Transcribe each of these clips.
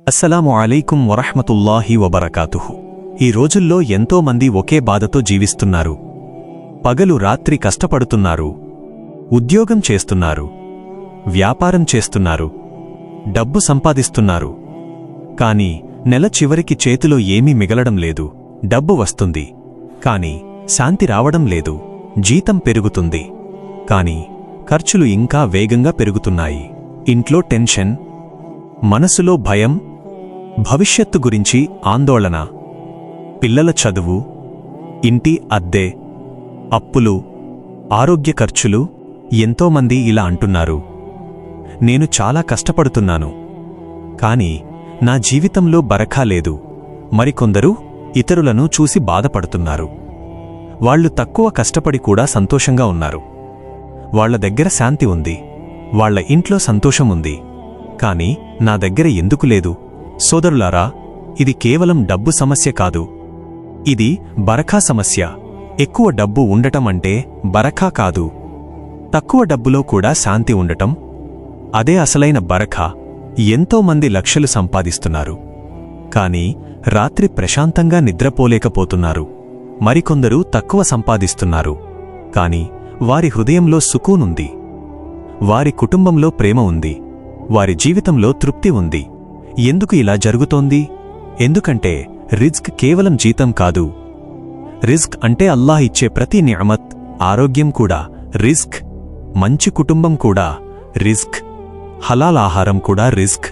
అస్సలాము అలైకుం వరహ్మతుల్లాహి వబరకాతుహు. ఈ రోజుల్లో ఎంతో మంది ఒకే బాధతో జీవిస్తున్నారు. పగలు రాత్రి కష్టపడుతున్నారు, ఉద్యోగం చేస్తున్నారు, వ్యాపారం చేస్తున్నారు, డబ్బు సంపాదిస్తున్నారు. కాని నెల చివరికి చేతిలో ఏమీ మిగలడం లేదు. డబ్బు వస్తుంది, కాని శాంతి రావడం లేదు. జీతం పెరుగుతుంది, కాని ఖర్చులు ఇంకా వేగంగా పెరుగుతున్నాయి. ఇంట్లో టెన్షన్, మనసులో భయం, భవిష్యత్తు గురించి ఆందోళన, పిల్లల చదువు, ఇంటి అద్దె, అప్పులు, ఆరోగ్య ఖర్చులు. ఎంతోమంది ఇలా అంటున్నారు, నేను చాలా కష్టపడుతున్నాను, కాని నా జీవితంలో బరఖా లేదు. మరికొందరు ఇతరులను చూసి బాధపడుతున్నారు. వాళ్లు తక్కువ కష్టపడి కూడా సంతోషంగా ఉన్నారు. వాళ్ల దగ్గర శాంతి ఉంది, వాళ్ల ఇంట్లో సంతోషం ఉంది, కాని నా దగ్గర ఎందుకు లేదు? సోదరులారా, ఇది కేవలం డబ్బు సమస్య కాదు, ఇది బరఖా సమస్య. ఎక్కువ డబ్బు ఉండటం అంటే బరఖా కాదు. తక్కువ డబ్బులో కూడా శాంతి ఉండటం, అదే అసలైన బరఖా. ఎంతోమంది లక్షలు సంపాదిస్తున్నారు, కాని రాత్రి ప్రశాంతంగా నిద్రపోలేకపోతున్నారు. మరికొందరు తక్కువ సంపాదిస్తున్నారు, కాని వారి హృదయంలో సుకూనుంది, వారి కుటుంబంలో ప్రేమ ఉంది, వారి జీవితంలో తృప్తి ఉంది. ఎందుకు ఇలా జరుగుతోంది? ఎందుకంటే రిజ్క్ కేవలం జీతం కాదు. రిజ్క్ అంటే అల్లాహ్ ఇచ్చే ప్రతి నిఅమత్. ఆరోగ్యం కూడా రిజ్క్, మంచి కుటుంబం కూడా రిజ్క్, హలాల్ ఆహారం కూడా రిజ్క్,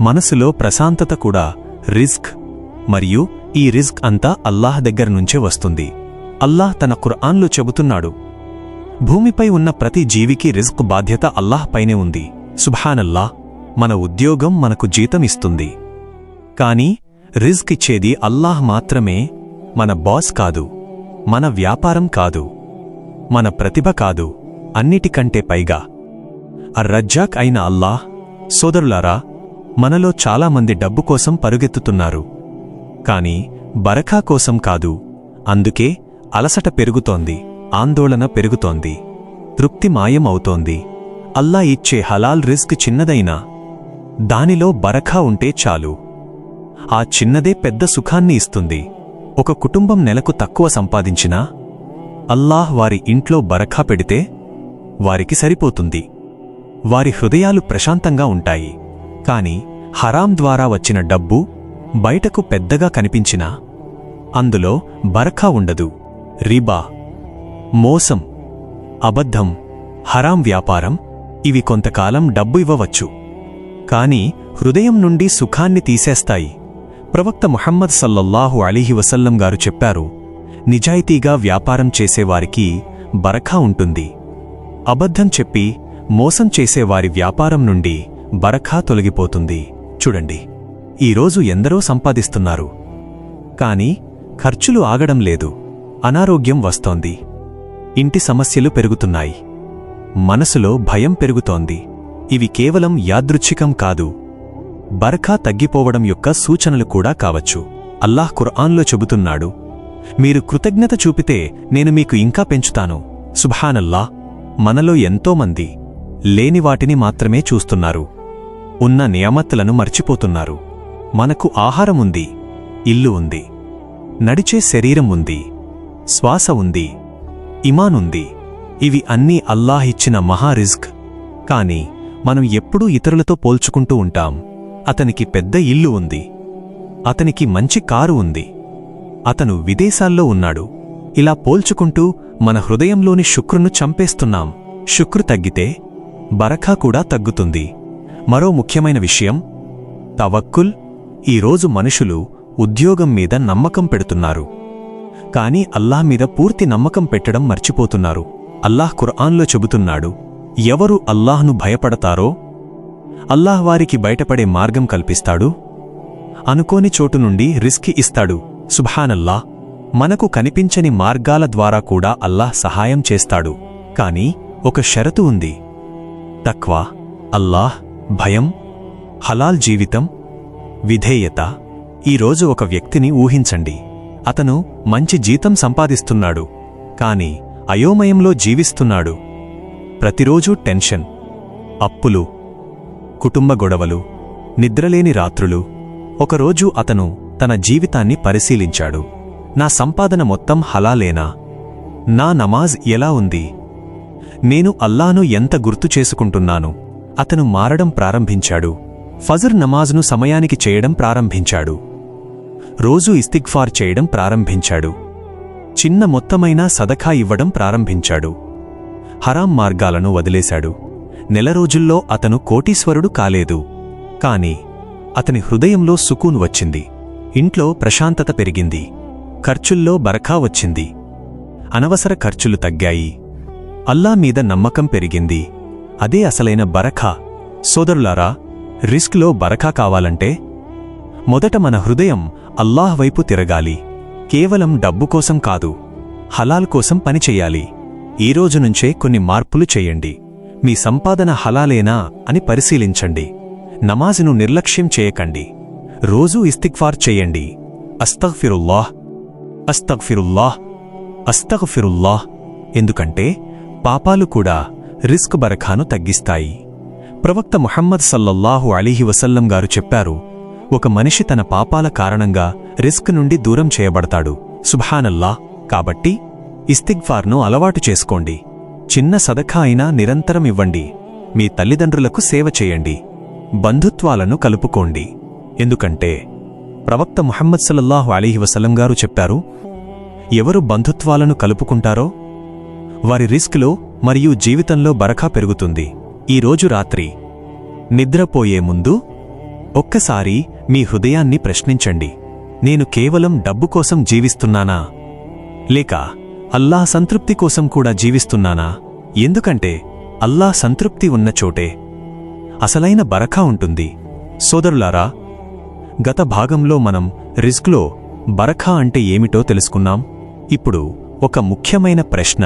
మనసులో ప్రశాంతత కూడా రిజ్క్. మరియు ఈ రిజ్క్ అంతా అల్లాహ్ దగ్గర నుంచే వస్తుంది. అల్లాహ్ తన ఖుర్ఆన్లో చెబుతున్నాడు, భూమిపై ఉన్న ప్రతి జీవికి రిజ్క్ బాధ్యత అల్లాహ్ పైనే ఉంది. సుబ్హానల్లాహ్. మన ఉద్యోగం మనకు జీతం ఇస్తుంది, కాని రిజ్క్ ఇచ్చేది అల్లాహ్ మాత్రమే. మన బాస్ కాదు, మన వ్యాపారం కాదు, మన ప్రతిభ కాదు, అన్నిటికంటే పైగా అర్-రజ్జాక్ అయిన అల్లాహ్. సోదరులారా, మనలో చాలామంది డబ్బు కోసం పరుగెత్తుతున్నారు, కాని బరఖా కోసం కాదు. అందుకే అలసట పెరుగుతోంది, ఆందోళన పెరుగుతోంది, తృప్తి మాయం అవుతోంది. అల్లా ఇచ్చే హలాల్ రిజ్క్ చిన్నదైనా దానిలో బరఖా ఉంటే చాలు. ఆ చిన్నదే పెద్ద సుఖాన్ని ఇస్తుంది. ఒక కుటుంబం నెలకు తక్కువ సంపాదించినా అల్లాహ్ వారి ఇంట్లో బరఖా పెడితే వారికి సరిపోతుంది. వారి హృదయాలు ప్రశాంతంగా ఉంటాయి. కాని హరాం ద్వారా వచ్చిన డబ్బు బయటకు పెద్దగా కనిపించినా అందులో బరఖా ఉండదు. రిబా, మోసం, అబద్ధం, హరాం వ్యాపారం ఇవి కొంతకాలం డబ్బు ఇవ్వవచ్చు, కాని హృదయం నుండి సుఖాన్ని తీసేస్తాయి. ప్రవక్త ముహమ్మద్ సల్లల్లాహు అలీహి వసల్లం గారు చెప్పారు, నిజాయితీగా వ్యాపారం చేసేవారికి బరఖా ఉంటుంది. అబద్ధం చెప్పి మోసం చేసేవారి వ్యాపారం నుండి బరఖా తొలగిపోతుంది. చూడండి, ఈరోజు ఎందరో సంపాదిస్తున్నారు, కాని ఖర్చులు ఆగడం లేదు. అనారోగ్యం వస్తోంది, ఇంటి సమస్యలు పెరుగుతున్నాయి, మనసులో భయం పెరుగుతోంది. ఇవి కేవలం యాదృచ్ఛికం కాదు, బరఖా తగ్గిపోవడం యొక్క సూచనలు కూడా కావచ్చు. అల్లాహ్ ఖుర్ఆన్లో చెబుతున్నాడు, మీరు కృతజ్ఞత చూపితే నేను మీకు ఇంకా పెంచుతాను. సుబ్హానల్లాహ్. మనలో ఎంతోమంది లేని వాటిని మాత్రమే చూస్తున్నారు, ఉన్న నియమత్తులను మర్చిపోతున్నారు. మనకు ఆహారముంది, ఇల్లు ఉంది, నడిచే శరీరం ఉంది, శ్వాస ఉంది, ఇమానుంది. ఇవి అన్నీ అల్లాహ్ ఇచ్చిన మహా రిజ్క్. కాని మనం ఎప్పుడూ ఇతరులతో పోల్చుకుంటూ ఉంటాం. అతనికి పెద్ద ఇల్లు ఉంది, అతనికి మంచి కారు ఉంది, అతను విదేశాల్లో ఉన్నాడు. ఇలా పోల్చుకుంటూ మన హృదయంలోని శుక్రును చంపేస్తున్నాం. శుక్రు తగ్గితే బరఖా కూడా తగ్గుతుంది. మరో ముఖ్యమైన విషయం తవక్కుల్. ఈరోజు మనుషులు ఉద్యోగం మీద నమ్మకం పెడుతున్నారు, కాని అల్లాహ్ మీద పూర్తి నమ్మకం పెట్టడం మర్చిపోతున్నారు. అల్లాహ్ ఖుర్ఆన్లో చెబుతున్నాడు, ఎవరు అల్లాహ్ను భయపడతారో అల్లాహ్ వారికి బయటపడే మార్గం కల్పిస్తాడు, అనుకోని చోటు నుండి రిస్క్ ఇస్తాడు. సుబ్హానల్లాహ్. మనకు కనిపించని మార్గాల ద్వారా కూడా అల్లాహ్ సహాయం చేస్తాడు. కాని ఒక షరతు ఉంది, తక్వా, అల్లాహ్ భయం, హలాల్ జీవితం, విధేయత. ఈరోజు ఒక వ్యక్తిని ఊహించండి. అతను మంచి జీతం సంపాదిస్తున్నాడు, కాని అయోమయంలో జీవిస్తున్నాడు. ప్రతిరోజూ టెన్షన్, అప్పులు, కుటుంబ గొడవలు, నిద్రలేని రాత్రులు. ఒకరోజు అతను తన జీవితాన్ని పరిశీలించాడు. నా సంపాదన మొత్తం హలాలేనా? నా నమాజ్ ఎలా ఉంది? నేను అల్లాను ఎంత గుర్తు చేసుకుంటున్నాను? అతను మారడం ప్రారంభించాడు. ఫజర్ నమాజ్ను సమయానికి చేయడం ప్రారంభించాడు. రోజూ ఇస్తిగ్ఫార్ చేయడం ప్రారంభించాడు. చిన్న మొత్తమైన సదఖా ఇవ్వడం ప్రారంభించాడు. హరాం మార్గాలను వదిలేశాడు. నెల రోజుల్లో అతను కోటీశ్వరుడు కాలేదు. కాని అతని హృదయంలో సుకూన్ వచ్చింది. ఇంట్లో ప్రశాంతత పెరిగింది. ఖర్చుల్లో బరఖా వచ్చింది. అనవసర ఖర్చులు తగ్గాయి. అల్లా మీద నమ్మకం పెరిగింది. అదే అసలైన బరఖా. సోదరులారా, రిస్క్లో బరఖా కావాలంటే మొదట మన హృదయం అల్లాహ్ వైపు తిరగాలి. కేవలం డబ్బు కోసం కాదు, హలాల్ కోసం పనిచెయ్యాలి. ఈరోజు నుంచే కొన్ని మార్పులు చెయ్యండి. మీ సంపాదన హలాలేనా అని పరిశీలించండి. నమాజును నిర్లక్ష్యం చేయకండి. రోజూ ఇస్తిగ్ఫార్ చెయ్యండి. అస్తగ్ఫిరుల్లాహ్, అస్తగ్ఫిరుల్లాహ్, అస్తగ్ఫిరుల్లాహ్. ఎందుకంటే పాపాలు కూడా రిస్క్ బరఖాను తగ్గిస్తాయి. ప్రవక్త ముహమ్మద్ సల్లల్లాహు అలీహి వసల్లం గారు చెప్పారు, ఒక మనిషి తన పాపాల కారణంగా రిస్క్ నుండి దూరం చేయబడతాడు. సుబ్హానల్లా. కాబట్టి ఇస్తిగ్ఫార్ను అలవాటు చేసుకోండి. చిన్న సదఖా అయినా నిరంతరం ఇవ్వండి. మీ తల్లిదండ్రులకు సేవ చేయండి. బంధుత్వాలను కలుపుకోండి. ఎందుకంటే ప్రవక్త ముహమ్మద్ సల్లల్లాహు అలీహి వసల్లం గారు చెప్పారు, ఎవరు బంధుత్వాలను కలుపుకుంటారో వారి రిస్క్లో మరియు జీవితంలో బరఖా పెరుగుతుంది. ఈరోజు రాత్రి నిద్రపోయే ముందు ఒక్కసారి మీ హృదయాన్ని ప్రశ్నించండి. నేను కేవలం డబ్బు కోసం జీవిస్తున్నానా, లేక అల్లాహ్ సంతృప్తి కోసం కూడా జీవిస్తున్నానా? ఎందుకంటే అల్లాహ్ సంతృప్తి ఉన్న చోటే అసలైన బరఖా ఉంటుంది. సోదరులారా, గత భాగంలో మనం రిస్క్లో బరఖా అంటే ఏమిటో తెలుసుకున్నాం. ఇప్పుడు ఒక ముఖ్యమైన ప్రశ్న: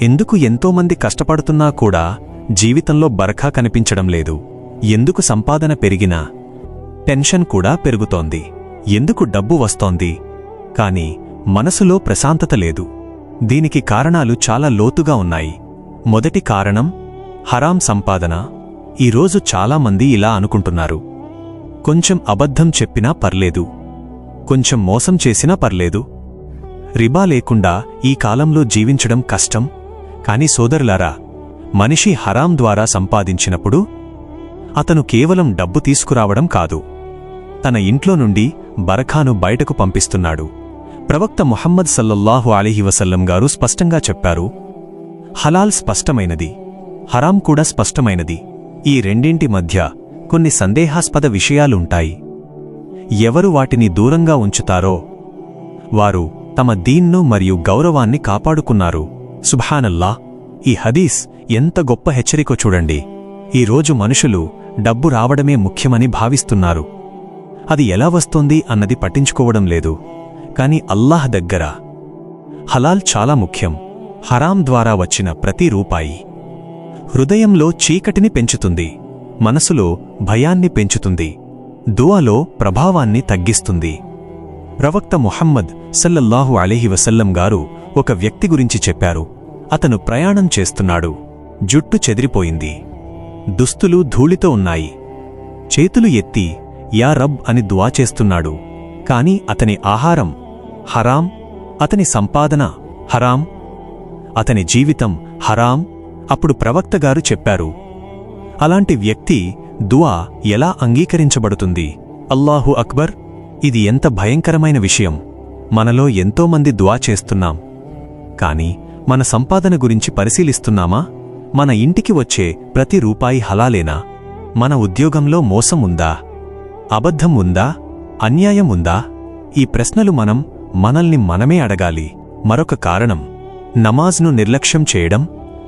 ఎందుకు ఎంతోమంది కష్టపడుతున్నా కూడా జీవితంలో బరఖా కనిపించడం లేదు? ఎందుకు సంపాదన పెరిగినా టెన్షన్ కూడా పెరుగుతోంది? ఎందుకు డబ్బు వస్తోంది కాని మనసులో ప్రశాంతత లేదు? దీనికి కారణాలు చాలా లోతుగా ఉన్నాయి. మొదటి కారణం హరాం సంపాదన. ఈరోజు చాలామంది ఇలా అనుకుంటున్నారు, కొంచెం అబద్ధం చెప్పినా పర్లేదు, కొంచెం మోసం చేసినా పర్లేదు, రిబా లేకుండా ఈ కాలంలో జీవించడం కష్టం. కాని సోదరులారా, మనిషి హరాం ద్వారా సంపాదించినప్పుడు అతను కేవలం డబ్బు తీసుకురావడం కాదు, తన ఇంట్లో నుండి బరఖాను బయటకు పంపిస్తున్నాడు. ప్రవక్త ముహమ్మద్ సల్లల్లాహు అలీహి వసల్లం గారు స్పష్టంగా చెప్పారు, హలాల్ స్పష్టమైనది, హరాం కూడా స్పష్టమైనది. ఈ రెండింటి మధ్య కొన్ని సందేహాస్పద విషయాలుంటాయి. ఎవరు వాటిని దూరంగా ఉంచుతారో వారు తమ దీన్ను మరియు గౌరవాన్ని కాపాడుకున్నారు. సుబ్హానల్లా. ఈ హదీస్ ఎంత గొప్ప హెచ్చరికో చూడండి. ఈరోజు మనుషులు డబ్బు రావడమే ముఖ్యమని భావిస్తున్నారు. అది ఎలా వస్తోంది అన్నది పట్టించుకోవడం లేదు. కాని అల్లాహ్ దగ్గర హలాల్ చాలా ముఖ్యం. హరాం ద్వారా వచ్చిన ప్రతి రూపాయి హృదయంలో చీకటిని పెంచుతుంది, మనసులో భయాన్ని పెంచుతుంది, దుఆలో ప్రభావాన్ని తగ్గిస్తుంది. ప్రవక్త ముహమ్మద్ సల్లల్లాహు అలైహి వసల్లం గారు ఒక వ్యక్తి గురించి చెప్పారు. అతను ప్రయాణం చేస్తున్నాడు. జుట్టు చెదిరిపోయింది, దుస్తులు ధూళితో ఉన్నాయి, చేతులు ఎత్తి యా రబ్ అని దుఆ చేస్తున్నాడు. కాని అతని ఆహారం హరాం, అతని సంపాదన హరాం, అతని జీవితం హరాం. అప్పుడు ప్రవక్తగారు చెప్పారు, అలాంటి వ్యక్తి దుఆ ఎలా అంగీకరించబడుతుంది? అల్లాహు అక్బర్! ఇది ఎంత భయంకరమైన విషయం. మనలో ఎంతోమంది దుఆ చేస్తున్నాం, కాని మన సంపాదన గురించి పరిశీలిస్తున్నామా? మన ఇంటికి వచ్చే ప్రతి రూపాయి హలాలేనా? మన ఉద్యోగంలో మోసం ఉందా, అబద్ధం ఉందా, అన్యాయం ఉందా? ఈ ప్రశ్నలు మనల్ని మనమే అడగాలి. మరొక కారణం నమాజ్ను నిర్లక్ష్యం చేయడం.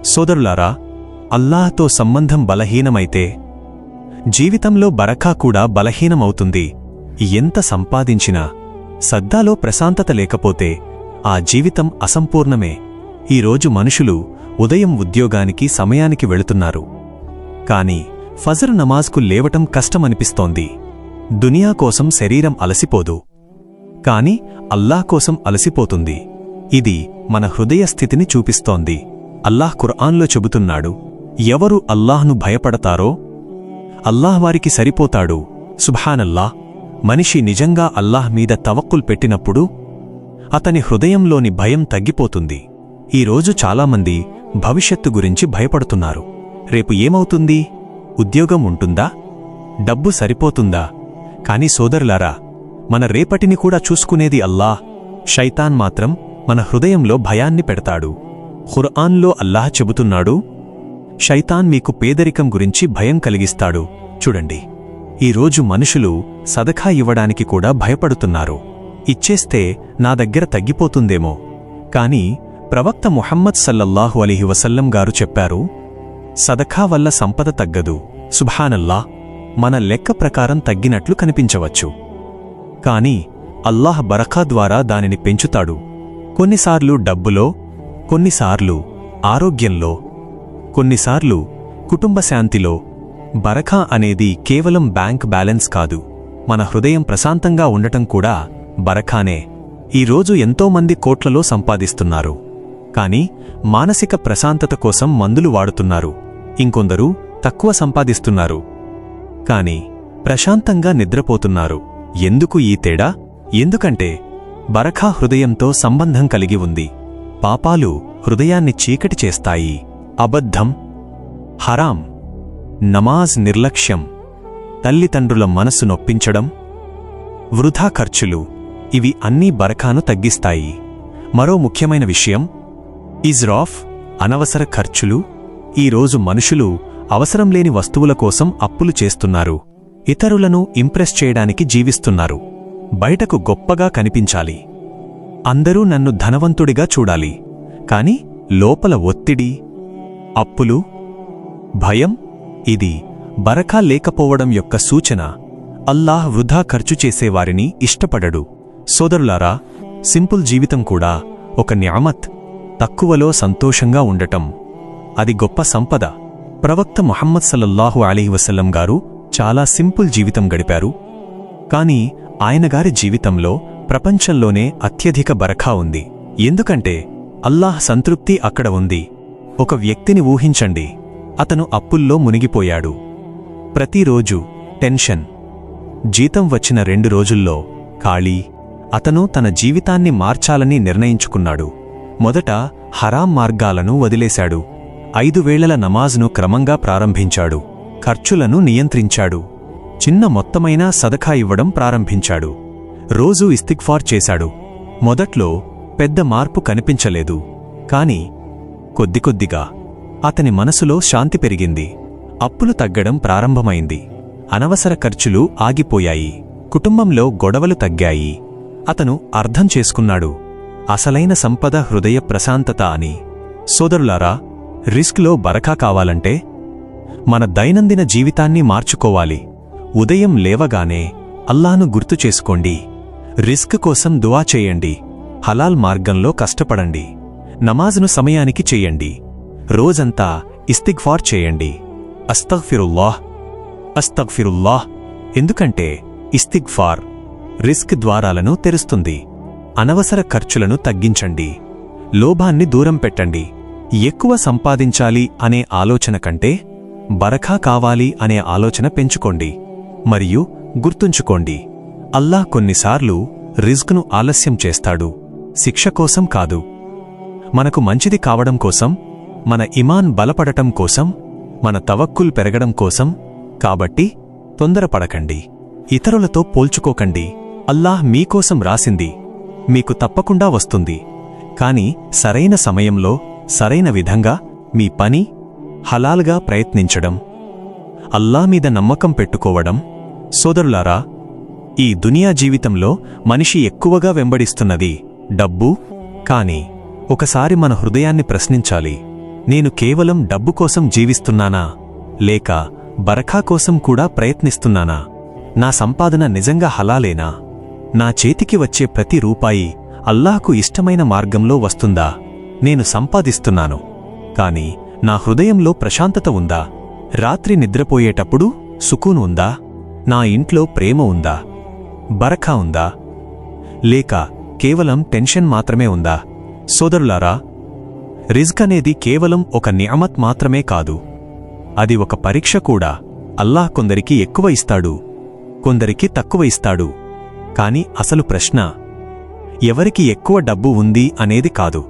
సోదరులారా, అల్లాహ్తో సంబంధం బలహీనమైతే జీవితంలో బరఖా కూడా బలహీనమవుతుంది. ఎంత సంపాదించినా సద్దాలో ప్రశాంతత లేకపోతే ఆ జీవితం అసంపూర్ణమే. ఈరోజు మనుషులు ఉదయం ఉద్యోగానికి సమయానికి వెళుతున్నారు, కాని ఫజర్ నమాజ్కు లేవటం కష్టమనిపిస్తోంది. దునియా కోసం శరీరం అలసిపోదు, కాని అల్లాహ్ కోసం అలసిపోతుంది. ఇది మన హృదయ స్థితిని చూపిస్తోంది. అల్లాహ్ ఖుర్ఆన్లో చెబుతున్నాడు, ఎవరు అల్లాహ్ను భయపడతారో అల్లాహ్ వారికి సరిపోతాడు సుబ్హానల్లా, మనిషి నిజంగా అల్లాహ్ మీద తవక్కుల్ పెట్టినప్పుడు అతని హృదయంలోని భయం తగ్గిపోతుంది. ఈరోజు చాలామంది భవిష్యత్తు గురించి భయపడుతున్నారు. రేపు ఏమవుతుంది? ఉద్యోగం ఉంటుందా? డబ్బు సరిపోతుందా? కాని సోదరులారా, మన రేపటిని కూడా చూసుకునేది అల్లాహ్. షైతాన్ మాత్రం మన హృదయంలో భయాన్ని పెడతాడు. ఖుర్ఆన్లో అల్లాహ్ చెబుతున్నాడు, షైతాన్ మీకు పేదరికం గురించి భయం కలిగిస్తాడు. చూడండి, ఈరోజు మనుషులు సదఖా ఇవ్వడానికి కూడా భయపడుతున్నారు. ఇచ్చేస్తే నా దగ్గర తగ్గిపోతుందేమో. కాని ప్రవక్త ముహమ్మద్ సల్లల్లాహు అలైహి వసల్లం గారు చెప్పారు, సదఖా వల్ల సంపద తగ్గదు. సుబ్హానల్లా, మన లెక్క ప్రకారం తగ్గినట్లు కనిపించవచ్చు, కాని అల్లాహ్ బరకా ద్వారా దానిని పెంచుతాడు. కొన్నిసార్లు డబ్బులో, కొన్నిసార్లు ఆరోగ్యంలో, కొన్నిసార్లు కుటుంబ శాంతిలో. బరకా అనేది కేవలం బ్యాంక్ బ్యాలెన్స్ కాదు, మన హృదయం ప్రశాంతంగా ఉండటం కూడా బరకానే. ఈరోజు ఎంతోమంది కోట్లలో సంపాదిస్తున్నారు, కాని మానసిక ప్రశాంతత కోసం మందులు వాడుతున్నారు. ఇంకొందరు తక్కువ సంపాదిస్తున్నారు, కాని ప్రశాంతంగా నిద్రపోతున్నారు. ఎందుకు ఈ తేడా? ఎందుకంటే బరకా హృదయంతో సంబంధం కలిగి ఉంది. పాపాలు హృదయాన్ని చీకటి చేస్తాయి. అబద్ధం, హరాం, నమాజ్ నిర్లక్ష్యం, తల్లిదండ్రుల మనసు నొప్పించడం, వృధా ఖర్చులు, ఇవి అన్నీ బరకాను తగ్గిస్తాయి. మరో ముఖ్యమైన విషయం ఇజ్రాఫ్, అనవసర ఖర్చులు. ఈరోజు మనుషులు అవసరం లేని వస్తువుల కోసం అప్పులు చేస్తున్నారు. ఇతరులను ఇంప్రెస్ చేయడానికి జీవిస్తున్నారు. బయటకు గొప్పగా కనిపించాలి, అందరూ నన్ను ధనవంతుడిగా చూడాలి. కాని లోపల ఒత్తిడి, అప్పులు, భయం. ఇది బరకా లేకపోవడం యొక్క సూచన. అల్లాహ్ వృధా ఖర్చు చేసేవారిని ఇష్టపడడు. సోదరులారా, సింపుల్ జీవితం కూడా ఒక నిఅమత్. తక్కువలో సంతోషంగా ఉండటం, అది గొప్ప సంపద. ప్రవక్త ముహమ్మద్ సల్లల్లాహు అలైహి వసల్లం గారు చాలా సింపుల్ జీవితం గడిపారు. కాని ఆయనగారి జీవితంలో ప్రపంచంలోనే అత్యధిక బరకా ఉంది. ఎందుకంటే అల్లాహ్ సంతృప్తి అక్కడ ఉంది. ఒక వ్యక్తిని ఊహించండి, అతను అప్పుల్లో మునిగిపోయాడు. ప్రతిరోజు టెన్షన్. జీతం వచ్చిన 2 రోజుల్లో ఖాళీ. అతను తన జీవితాన్ని మార్చాలని నిర్ణయించుకున్నాడు. మొదట హరాం మార్గాలను వదిలేశాడు. 5 వేళల నమాజ్ను క్రమంగా ప్రారంభించాడు. ఖర్చులను నియంత్రించాడు. చిన్న మొత్తమైనా సదఖా ఇవ్వడం ప్రారంభించాడు. రోజూ ఇస్తిగ్ఫార్ చేశాడు. మొదట్లో పెద్ద మార్పు కనిపించలేదు, కాని కొద్దికొద్దిగా అతని మనసులో శాంతి పెరిగింది. అప్పులు తగ్గడం ప్రారంభమైంది. అనవసర ఖర్చులు ఆగిపోయాయి. కుటుంబంలో గొడవలు తగ్గాయి. అతను అర్థం చేసుకున్నాడు, అసలైన సంపద హృదయ ప్రశాంతత అని. సోదరులారా, రిస్క్లో బరకా కావాలంటే మన దైనందిన జీవితాన్ని మార్చుకోవాలి. ఉదయం లేవగానే అల్లాహ్ను గుర్తు చేసుకోండి. రిస్క్ కోసం దువా చేయండి. హలాల్ మార్గంలో కష్టపడండి. నమాజ్ను సమయానికి చెయ్యండి. రోజంతా ఇస్తిగ్ఫార్ చేయండి. అస్తగ్ఫిరుల్లాహ్, అస్తగ్ఫిరుల్లాహ్. ఎందుకంటే ఇస్తిగ్ఫార్ రిస్క్ ద్వారాలను తెరుస్తుంది. అనవసర ఖర్చులను తగ్గించండి. లోభాన్ని దూరం పెట్టండి. ఎక్కువ సంపాదించాలి అనే ఆలోచన కంటే బరకా కావాలి అనే ఆలోచన పెంచుకోండి. మరియు గుర్తుంచుకోండి, అల్లాహ్ కొన్నిసార్లు రిజ్క్ను ఆలస్యం చేస్తాడు. శిక్ష కోసం కాదు, మనకు మంచిది కావడం కోసం, మన ఇమాన్ బలపడటం కోసం, మన తవక్కుల్ పెరగడం కోసం. కాబట్టి తొందరపడకండి. ఇతరులతో పోల్చుకోకండి. అల్లాహ్ మీకోసం రాసింది మీకు తప్పకుండా వస్తుంది. కాని సరైన సమయంలో సరైన విధంగా మీ పని హలాల్గా ప్రయత్నించడం, అల్లాహ్ మీద నమ్మకం పెట్టుకోవడం. సోదరులారా, ఈ దునియా జీవితంలో మనిషి ఎక్కువగా వెంబడిస్తున్నది డబ్బు. కాని ఒకసారి మన హృదయాన్ని ప్రశ్నించాలి, నేను కేవలం డబ్బు కోసం జీవిస్తున్నానా, లేక బరకా కోసం కూడా ప్రయత్నిస్తున్నానా? నా సంపాదన నిజంగా హలాలేనా? నా చేతికి వచ్చే ప్రతి రూపాయి అల్లాహ్కు ఇష్టమైన మార్గంలో వస్తుందా? నేను సంపాదిస్తున్నాను, కాని నా హృదయంలో ప్రశాంతత ఉందా? రాత్రి నిద్రపోయేటప్పుడు సుకూన్ ఉందా? నా ఇంట్లో ప్రేమ ఉందా? బరకా ఉందా? లేక కేవలం టెన్షన్ మాత్రమే ఉందా? సోదరులారా, రిజ్క్ అనేది కేవలం ఒక నిఅమత్ మాత్రమే కాదు, అది ఒక పరీక్ష కూడా. అల్లాహ్ కొందరికి ఎక్కువ ఇస్తాడు, కొందరికి తక్కువ ఇస్తాడు. కాని అసలు ప్రశ్న ఎవరికి ఎక్కువ డబ్బు ఉంది అనేది కాదు,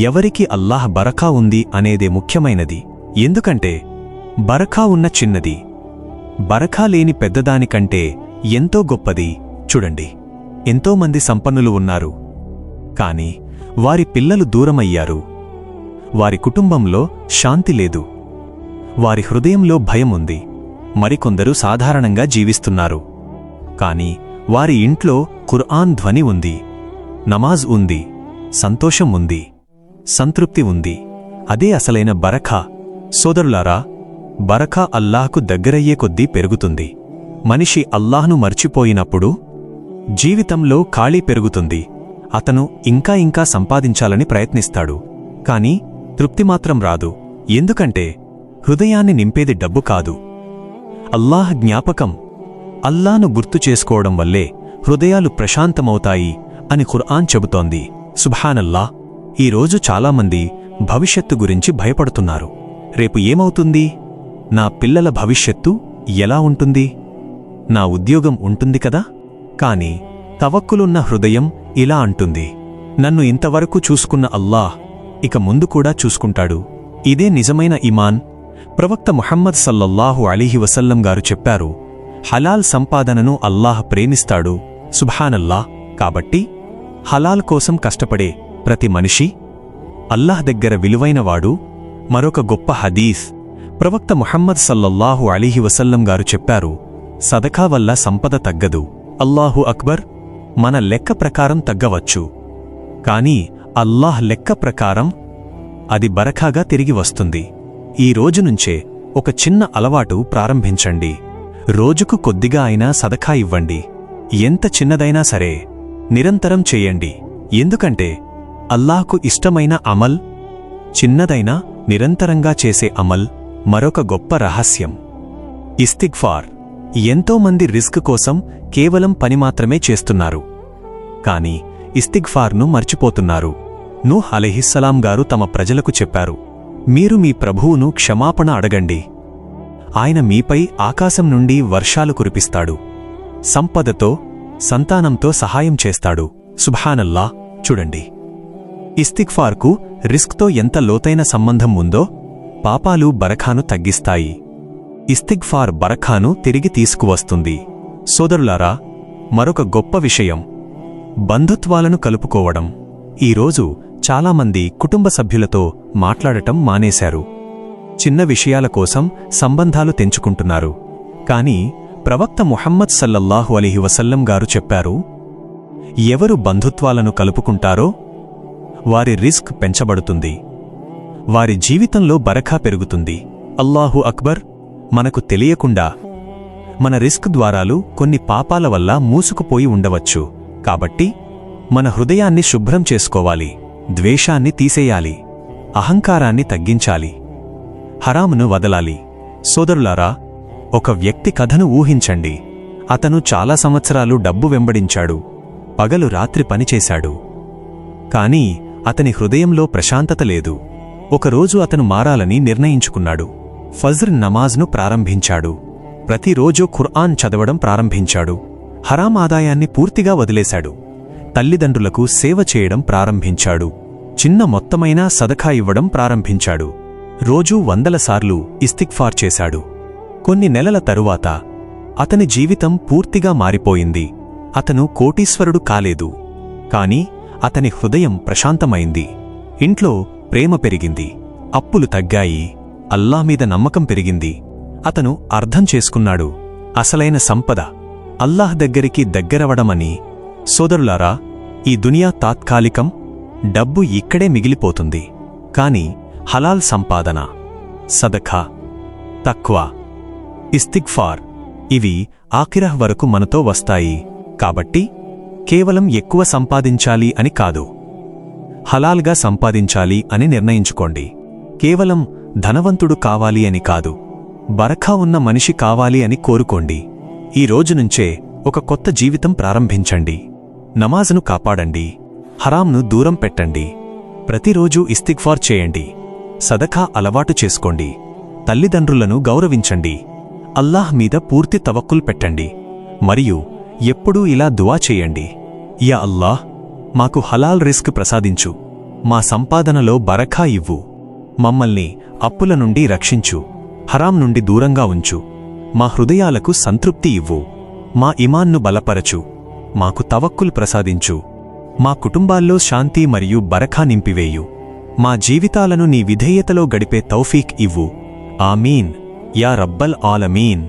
ఎవరికి అల్లాహ్ బరకా ఉంది అనేదే ముఖ్యమైనది. ఎందుకంటే బరకా ఉన్న చిన్నది బరకా లేని పెద్దదానికంటే ఎంతో గొప్పది. చూడండి, ఎంతోమంది సంపన్నులు ఉన్నారు, కాని వారి పిల్లలు దూరమయ్యారు. వారి కుటుంబంలో శాంతి లేదు, వారి హృదయంలో భయముంది. మరికొందరు సాధారణంగా జీవిస్తున్నారు, కాని వారి ఇంట్లో ఖుర్ఆన్ ధ్వని ఉంది, నమాజ్ ఉంది, సంతోషం ఉంది, సంతృప్తి ఉంది. అదే అసలైన బరఖా. సోదరులారా, బరఖా అల్లాహ్కు దగ్గరయ్యే కొద్దీ పెరుగుతుంది. మనిషి అల్లాహ్ను మర్చిపోయినప్పుడు జీవితంలో ఖాళీ పెరుగుతుంది. అతను ఇంకా ఇంకా సంపాదించాలని ప్రయత్నిస్తాడు, కాని తృప్తిమాత్రం రాదు. ఎందుకంటే హృదయాన్ని నింపేది డబ్బు కాదు, అల్లాహ్ జ్ఞాపకం. అల్లాను గుర్తు చేసుకోవడం వల్లే హృదయాలు ప్రశాంతమవుతాయి అని ఖుర్ఆన్ చెబుతోంది. సుబ్హానల్లాహ్. ఈరోజు చాలామంది భవిష్యత్తు గురించి భయపడుతున్నారు. రేపు ఏమవుతుంది? నా పిల్లల భవిష్యత్తు ఎలా ఉంటుంది? నా ఉద్యోగం ఉంటుంది కదా? కాని తవక్కులున్న హృదయం ఇలా అంటుంది, నన్ను ఇంతవరకు చూసుకున్న అల్లాహ్ ఇక ముందు కూడా చూసుకుంటాడు. ఇదే నిజమైన ఇమాన్. ప్రవక్త ముహమ్మద్ సల్లల్లాహు అలీహి వసల్లం గారు చెప్పారు, హలాల్ సంపాదనను అల్లాహ్ ప్రేమిస్తాడు. సుబ్హానల్లాహ్. కాబట్టి హలాల్ కోసం కష్టపడే ప్రతి మనిషి అల్లాహ్ దగ్గర విలువైనవాడు. మరొక గొప్ప హదీస్, ప్రవక్త ముహమ్మద్ సల్లల్లాహు అలీహి వసల్లం గారు చెప్పారు, సదకా వల్ల సంపద తగ్గదు. అల్లాహు అక్బర్. మన లెక్క ప్రకారం తగ్గవచ్చు, కాని అల్లాహ్ లెక్క ప్రకారం అది బరఖాగా తిరిగి వస్తుంది. ఈ రోజునుంచే ఒక చిన్న అలవాటు ప్రారంభించండి. రోజుకు కొద్దిగా అయినా సదకా ఇవ్వండి. ఎంత చిన్నదైనా సరే నిరంతరం చేయండి. ఎందుకంటే అల్లాహ్కు ఇష్టమైన అమల్ చిన్నదైనా నిరంతరంగా చేసే అమల్. మరొక గొప్ప రహస్యం ఇస్తిగ్ఫార్. ఎంతోమంది రిస్క్ కోసం కేవలం పని మాత్రమే చేస్తున్నారు, కాని ఇస్తిగ్ఫార్ను మర్చిపోతున్నారు. నూహ్ అలైహిస్సలాం గారు తమ ప్రజలకు చెప్పారు, మీరు మీ ప్రభువును క్షమాపణ అడగండి, ఆయన మీపై ఆకాశం నుండి వర్షాలు కురిపిస్తాడు, సంపదతో సంతానంతో సహాయం చేస్తాడు. సుబ్హానల్లాహ్. చూడండి, ఇస్తిగ్ఫార్కు రిస్క్తో ఎంత లోతైన సంబంధం ఉందో. పాపాలు బరఖాను తగ్గిస్తాయి, ఇస్తిగ్ఫార్ బరఖాను తిరిగి తీసుకువస్తుంది. సోదరులారా, మరొక గొప్ప విషయం బంధుత్వాలను కలుపుకోవడం. ఈరోజు చాలామంది కుటుంబ సభ్యులతో మాట్లాడటం మానేశారు. చిన్న విషయాల కోసం సంబంధాలు తెంచుకుంటున్నారు. కాని ప్రవక్త ముహమ్మద్ సల్లల్లాహు అలీహి వసల్లం గారు చెప్పారు, ఎవరు బంధుత్వాలను కలుపుకుంటారో వారి రిస్క్ పెంచబడుతుంది, వారి జీవితంలో బరఖా పెరుగుతుంది. అల్లాహు అక్బర్. మనకు తెలియకుండా మన రిస్క్ ద్వారాలు కొన్ని పాపాల వల్ల మూసుకుపోయి ఉండవచ్చు. కాబట్టి మన హృదయాన్ని శుభ్రం చేసుకోవాలి, ద్వేషాన్ని తీసేయాలి, అహంకారాన్ని తగ్గించాలి, హరామును వదలాలి. సోదరులారా, ఒక వ్యక్తి కథను ఊహించండి. అతను చాలా సంవత్సరాలు డబ్బు వెంబడించాడు, పగలు రాత్రి పనిచేశాడు, కాని అతని హృదయంలో ప్రశాంతత లేదు. ఒకరోజు అతను మారాలని నిర్ణయించుకున్నాడు. ఫజ్ర్ నమాజ్ను ప్రారంభించాడు, ప్రతిరోజూ ఖుర్ఆన్ చదవడం ప్రారంభించాడు, హరాం ఆదాయాన్ని పూర్తిగా వదిలేశాడు, తల్లిదండ్రులకు సేవ చేయడం ప్రారంభించాడు, చిన్న మొత్తమైనా సదఖా ఇవ్వడం ప్రారంభించాడు, రోజూ 100 సార్లు ఇస్తిగ్ఫార్ చేశాడు. కొన్ని నెలల తరువాత అతని జీవితం పూర్తిగా మారిపోయింది. అతను కోటీశ్వరుడు కాలేదు, కాని అతని హృదయం ప్రశాంతమైంది. ఇంట్లో ప్రేమ పెరిగింది, అప్పులు తగ్గాయి, అల్లాహ్ మీద నమ్మకం పెరిగింది. అతను అర్థం చేసుకున్నాడు, అసలైన సంపద అల్లాహ్ దగ్గరికి దగ్గరవడమని. సోదరులారా, ఈ దునియా తాత్కాలికం, డబ్బు ఇక్కడే మిగిలిపోతుంది. కాని హలాల్ సంపాదన, సదఖా, తక్వా, ఇస్తిగ్ఫార్ ఇవి ఆఖిరహ్ వరకు మనతో వస్తాయి. కాబట్టి కేవలం ఎక్కువ సంపాదించాలి అని కాదు, హలాల్గా సంపాదించాలి అని నిర్ణయించుకోండి. కేవలం ధనవంతుడు కావాలి అని కాదు, బరఖా ఉన్న మనిషి కావాలి అని కోరుకోండి. ఈ రోజునుంచే ఒక కొత్త జీవితం ప్రారంభించండి. నమాజును కాపాడండి, హరాంను దూరం పెట్టండి, ప్రతిరోజూ ఇస్తిగ్ఫార్ చేయండి, సదఖా అలవాటు చేసుకోండి, తల్లిదండ్రులను గౌరవించండి, అల్లాహ్ మీద పూర్తి తవక్కుల్ పెట్టండి. మరియు ఎప్పుడూ ఇలా దువా చేయండి, యా అల్లాహ్, మాకు హలాల్ రిస్క్ ప్రసాదించు, మా సంపాదనలో బరఖా ఇవ్వు, మమ్మల్ని అప్పుల నుండి రక్షించు, హరాం నుండి దూరంగా ఉంచు, మా హృదయాలకు సంతృప్తి ఇవ్వు, మా ఇమాన్ను బలపరచు, మాకు తవక్కుల్ ప్రసాదించు, మా కుటుంబాల్లో శాంతి మరియు బరఖా నింపివేయు, మా జీవితాలను నీ విధేయతలో గడిపే తౌఫీక్ ఇవ్వు. ఆమీన్ యా రబ్బల్ ఆలమీన్.